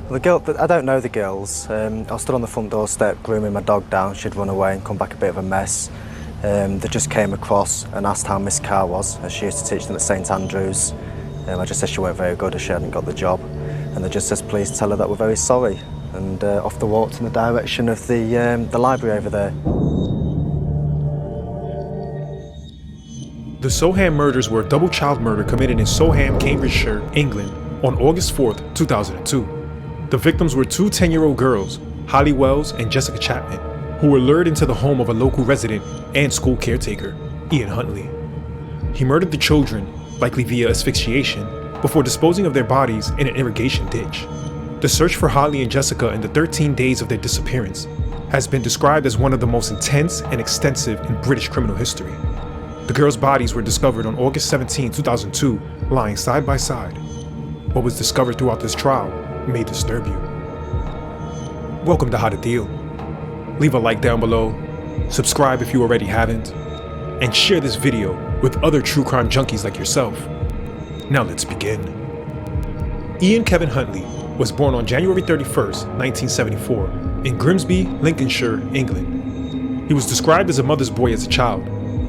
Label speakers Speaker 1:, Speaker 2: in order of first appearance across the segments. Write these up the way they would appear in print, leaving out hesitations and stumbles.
Speaker 1: The girl, I don't know the girls. I stood on the front doorstep grooming my dog down. She'd run away and come back a bit of a mess. They just came across and asked how Miss Carr was, as she used to teach them at St Andrews. I just said she weren't very good as she hadn't got the job. And they just says, please tell her that we're very sorry. And off they walked in the direction of the library over there.
Speaker 2: The Soham murders were a double child murder committed in Soham, Cambridgeshire, England on August 4th, 2002. The victims were two 10-year-old girls, Huntley, Wells and Jessica Chapman, who were lured into the home of a local resident and school caretaker, Ian Huntley. He murdered the children, likely via asphyxiation, before disposing of their bodies in an irrigation ditch. The search for Huntley and Jessica in the 13 days of their disappearance has been described as one of the most intense and extensive in British criminal history. The girls' bodies were discovered on August 17, 2002, lying side by side. What was discovered throughout this trial may disturb you. Welcome to Howtodealyt. Leave a like down below, subscribe if you already haven't, and share this video with other true crime junkies like yourself. Now let's begin. Ian Kevin Huntley was born on January 31st, 1974, in Grimsby, Lincolnshire, England. He was described as a mother's boy as a child,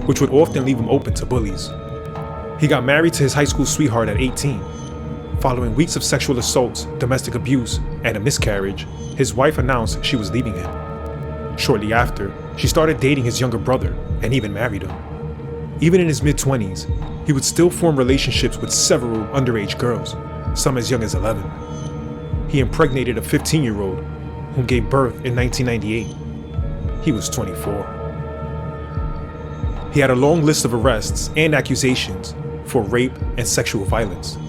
Speaker 2: which would often leave him open to bullies. He got married to his high school sweetheart at 18. Following weeks of sexual assaults, domestic abuse, and a miscarriage, his wife announced she was leaving him. Shortly after, she started dating his younger brother and even married him. Even in his mid-20s, he would still form relationships with several underage girls, some as young as 11. He impregnated a 15-year-old, whom gave birth in 1998. He was 24. He had a long list of arrests and accusations for rape and sexual violence,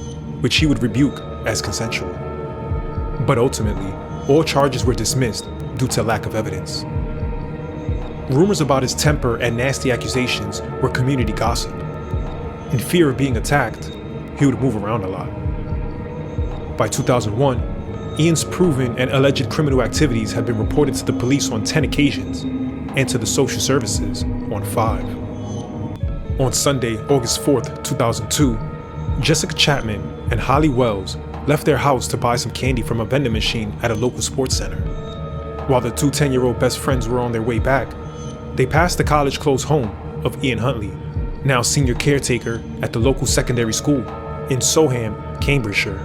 Speaker 2: which he would rebuke as consensual. But ultimately, all charges were dismissed due to lack of evidence. Rumors about his temper and nasty accusations were community gossip. In fear of being attacked, he would move around a lot. By 2001, Ian's proven and alleged criminal activities had been reported to the police on 10 occasions and to the social services on 5. On Sunday, August 4th, 2002, Jessica Chapman and Huntley Wells left their house to buy some candy from a vending machine at a local sports center. While the two 10-year-old best friends were on their way back, they passed the college-closed home of Ian Huntley, now senior caretaker at the local secondary school in Soham, Cambridgeshire.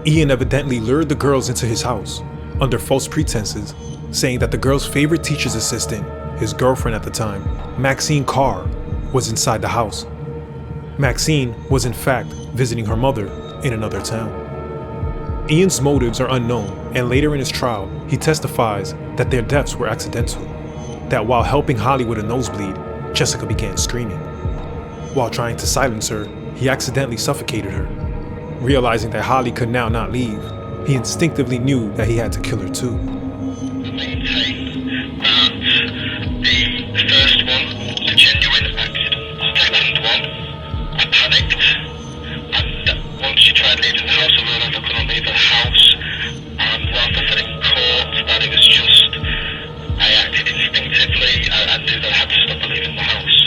Speaker 2: Ian evidently lured the girls into his house under false pretenses, saying that the girl's favorite teacher's assistant, his girlfriend at the time, Maxine Carr, was inside the house. Maxine was in fact visiting her mother in another town. Ian's motives are unknown, and later in his trial, he testifies that their deaths were accidental, that while helping Huntley with a nosebleed, Jessica began screaming. While trying to silence her, he accidentally suffocated her. Realizing that Huntley could now not leave, he instinctively knew that he had to kill her too.
Speaker 3: Maintain that the first one was a genuine accident. Second one, I panicked, and once she tried leaving the house, I realised I couldn't leave the house, and whilst I said in court that it was just, I acted instinctively, I knew that I had to stop her leaving the house.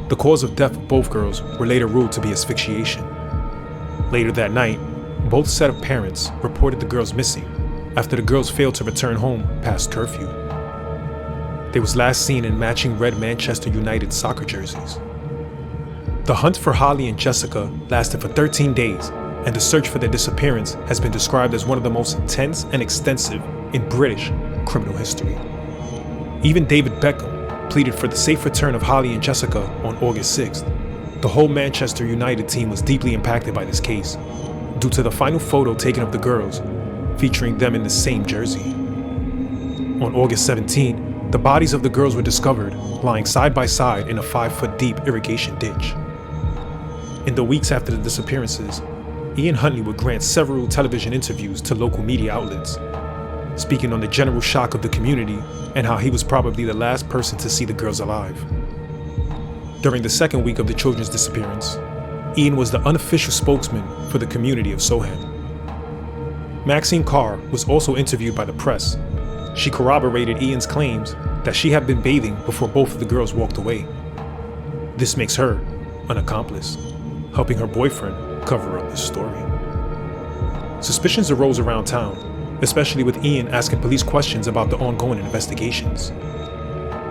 Speaker 2: The cause of death of both girls were later ruled to be asphyxiation. Later that night, both set of parents reported the girls missing after the girls failed to return home past curfew. They was last seen in matching red Manchester United soccer jerseys. The hunt for Huntley and Jessica lasted for 13 days, and the search for their disappearance has been described as one of the most intense and extensive in British criminal history. Even David Beckham pleaded for the safe return of Huntley and Jessica on August 6th. The whole Manchester United team was deeply impacted by this case, due to the final photo taken of the girls, featuring them in the same jersey. On August 17, the bodies of the girls were discovered lying side by side in a 5-foot deep irrigation ditch. In the weeks after the disappearances, Ian Huntley would grant several television interviews to local media outlets, speaking on the general shock of the community and how he was probably the last person to see the girls alive. During the second week of the children's disappearance, Ian was the unofficial spokesman for the community of Soham. Maxine Carr was also interviewed by the press. She corroborated Ian's claims that she had been bathing before both of the girls walked away. This makes her an accomplice, helping her boyfriend cover up the story. suspicions arose around town, especially with Ian asking police questions about the ongoing investigations.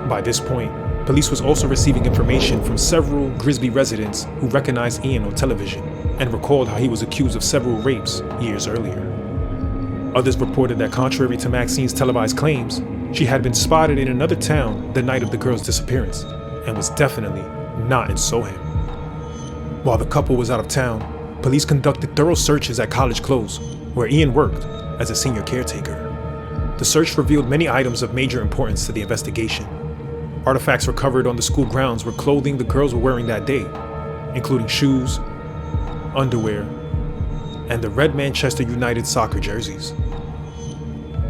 Speaker 2: By this point, police was also receiving information from several Grisby residents who recognized Ian on television and recalled how he was accused of several rapes years earlier. Others reported that contrary to Maxine's televised claims, she had been spotted in another town the night of the girl's disappearance and was definitely not in Soham. While the couple was out of town, police conducted thorough searches at College Close, where Ian worked as a senior caretaker. The search revealed many items of major importance to the investigation. Artifacts recovered on the school grounds were clothing the girls were wearing that day, including shoes, underwear, and the red Manchester United soccer jerseys.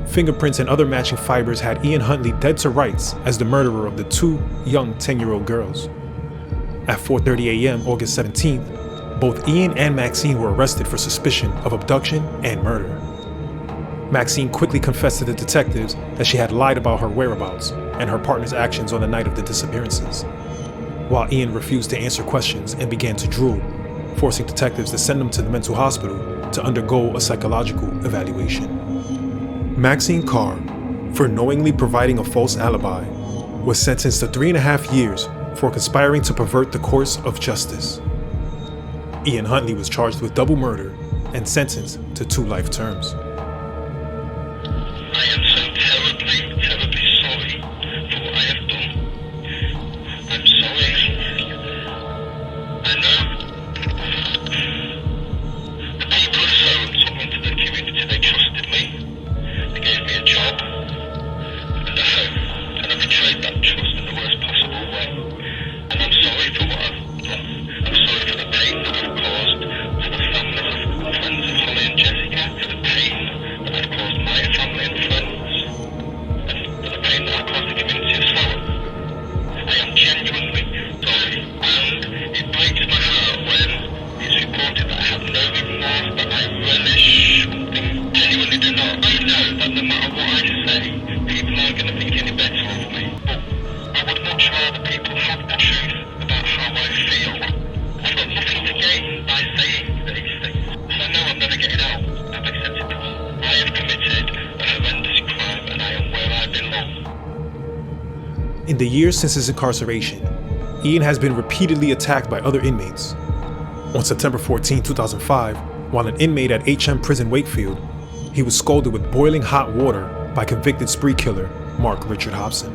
Speaker 2: Fingerprints and other matching fibers had Ian Huntley dead to rights as the murderer of the two young 10-year-old girls. At 4:30 a.m. August 17th, both Ian and Maxine were arrested for suspicion of abduction and murder. Maxine quickly confessed to the detectives that she had lied about her whereabouts and her partner's actions on the night of the disappearances, while Ian refused to answer questions and began to drool, forcing detectives to send him to the mental hospital to undergo a psychological evaluation. Maxine Carr, for knowingly providing a false alibi, was sentenced to 3.5 years for conspiring to pervert the course of justice. Ian Huntley was charged with double murder and sentenced to 2 life terms.
Speaker 3: I am so terribly, terribly sorry for what I have done. I'm sorry. I know the people of Soham took me into the community. They trusted me. They gave me a job and a home, and I betrayed that trust in the worst possible way. And I'm sorry for what I've done. I'm sorry for the pain that I've caused to the families of friends of Holly and Jessica, for the pain that I've caused my family and friends, and for the pain that I've caused the community of Soham. I am genuinely sorry, and it breaks my heart when it's reported that I have no remorse, that I relish something. Genuinely do not. I know that no matter what I say, people aren't going to think any better of me, but I would much rather people have the truth about how I feel. I've got nothing to gain by saying these things, so I know I'm never getting out. I've accepted this. I have committed a horrendous crime, and I am where I belong.
Speaker 2: In the years since his incarceration, Ian has been repeatedly attacked by other inmates. On September 14, 2005, while an inmate at HM Prison Wakefield, he was scalded with boiling hot water by convicted spree killer Mark Richard Hobson.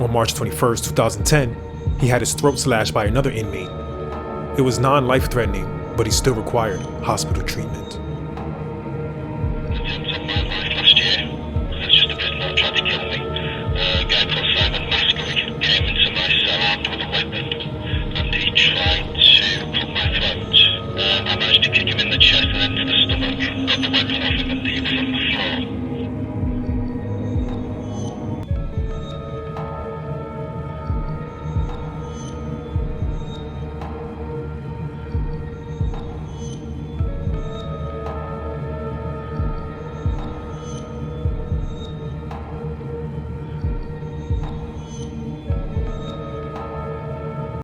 Speaker 2: On March 21, 2010, he had his throat slashed by another inmate. It was non-life-threatening, but he still required hospital treatment.